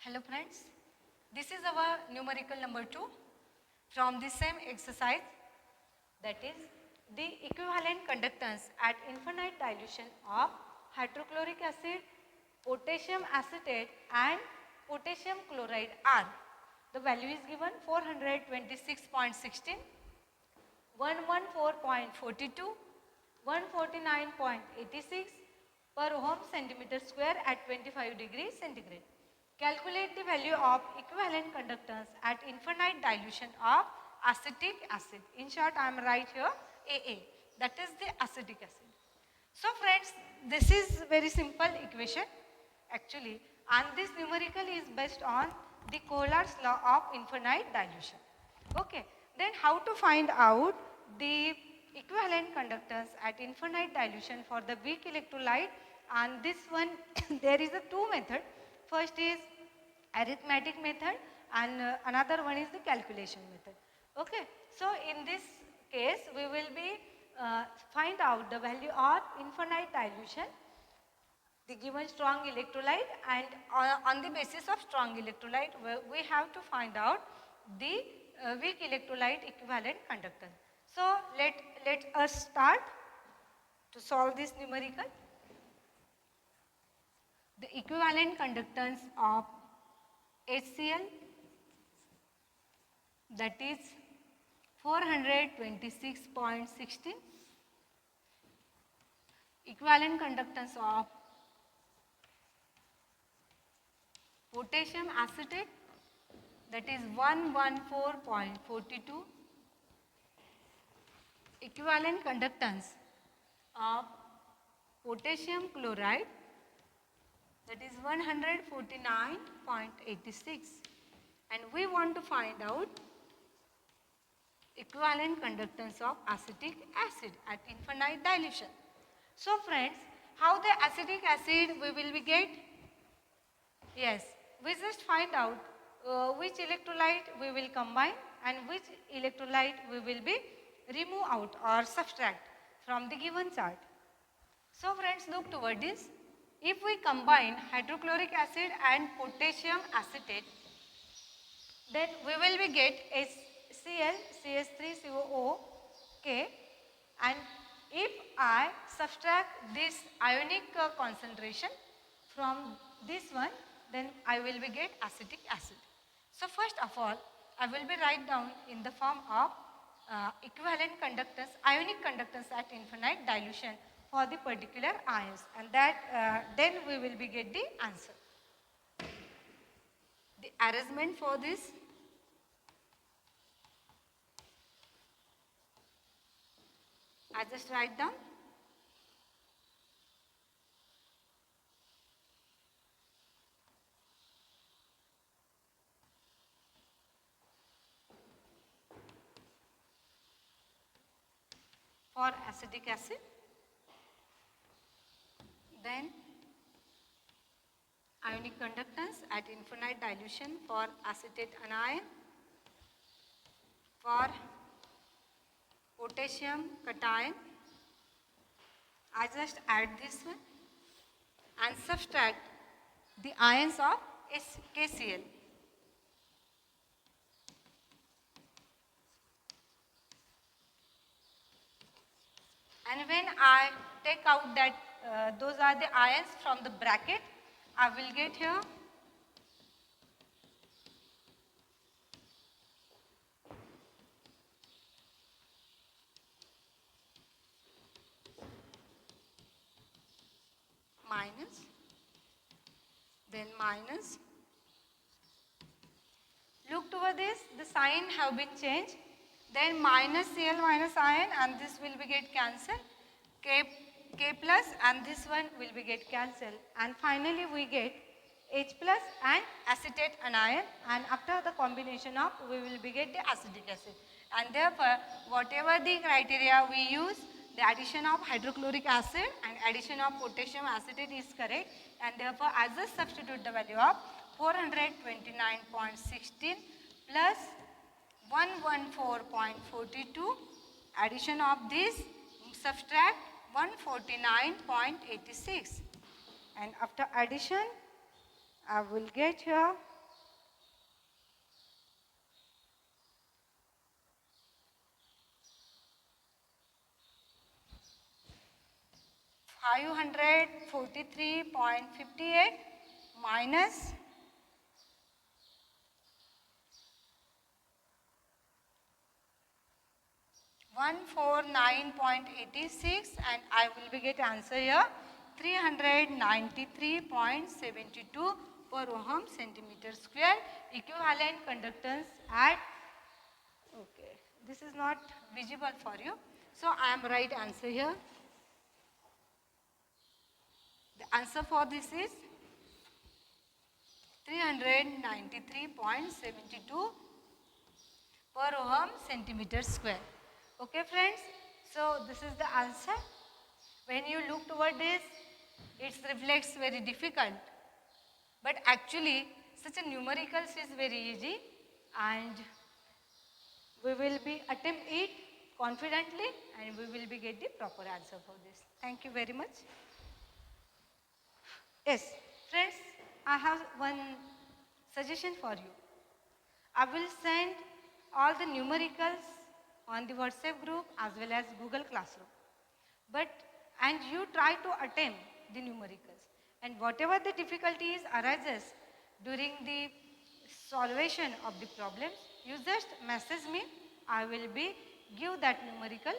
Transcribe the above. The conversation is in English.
Hello friends, this is our numerical number 2 from the same exercise, that is the equivalent conductance at infinite dilution of hydrochloric acid, potassium acetate and potassium chloride are. The value is given 426.16, 114.42, 149.86 per ohm centimeter square at 25 degrees centigrade. Calculate the value of equivalent conductance at infinite dilution of acetic acid. In short, I am write here AA, that is the acetic acid. So friends, this is very simple equation actually, and this numerical is based on the Kohler's law of infinite dilution. Okay, then how to find out the equivalent conductance at infinite dilution for the weak electrolyte, and this one there is a two method. First is arithmetic method and another one is the calculation method. Okay, so in this case we will be find out the value of infinite dilution, the given strong electrolyte, and on the basis of strong electrolyte we have to find out the weak electrolyte equivalent conductance. So let us start to solve this numerical. The equivalent conductance of HCl, that is 426.16, equivalent conductance of potassium acetate, that is 114.42, equivalent conductance of potassium chloride, that is 149.86, and we want to find out equivalent conductance of acetic acid at infinite dilution. So friends, how the acetic acid we will be get? Yes, we just find out which electrolyte we will combine and which electrolyte we will be remove out or subtract from the given chart. So friends, look toward this. If we combine hydrochloric acid and potassium acetate, then we will be get HCl CH3COO K, and if I subtract this ionic concentration from this one, then I will be get acetic acid. So first of all, I will be write down in the form of equivalent conductance, ionic conductance at infinite dilution for the particular ions, and that then we will be get the answer. The arrangement for this, I just write down for acetic acid, then ionic conductance at infinite dilution for acetate anion, for potassium cation, I just add this one and subtract the ions of KCl. And when I take out that those are the ions from the bracket, I will get here minus, then minus. Look toward this, the sign have been changed. Then minus Cl minus ion, and this will be get cancelled. K plus, and this one will be get cancelled. And finally we get H plus and acetate anion, and after the combination of we will be get the acetic acid. And therefore whatever the criteria we use, the addition of hydrochloric acid and addition of potassium acetate is correct, and therefore I just substitute the value of 429.16 plus 114.42, addition of this subtract 149.86, and after addition I will get here 543.58 minus 149.86, and I will be get answer here 393.72 per ohm centimeter square equivalent conductance at, okay, this is not visible for you, so I am right answer here. The answer for this is 393.72 per ohm centimeter square. Okay friends, so this is the answer. When you look toward this, it reflects very difficult, but actually such a numericals is very easy, and we will be attempt it confidently, and we will be get the proper answer for this. Thank you very much. Yes, friends, I have one suggestion for you. I will send all the numericals on the WhatsApp group as well as Google Classroom. But, and you try to attempt the numericals. And whatever the difficulties arises during the solution of the problems, you just message me. I will be give that numerical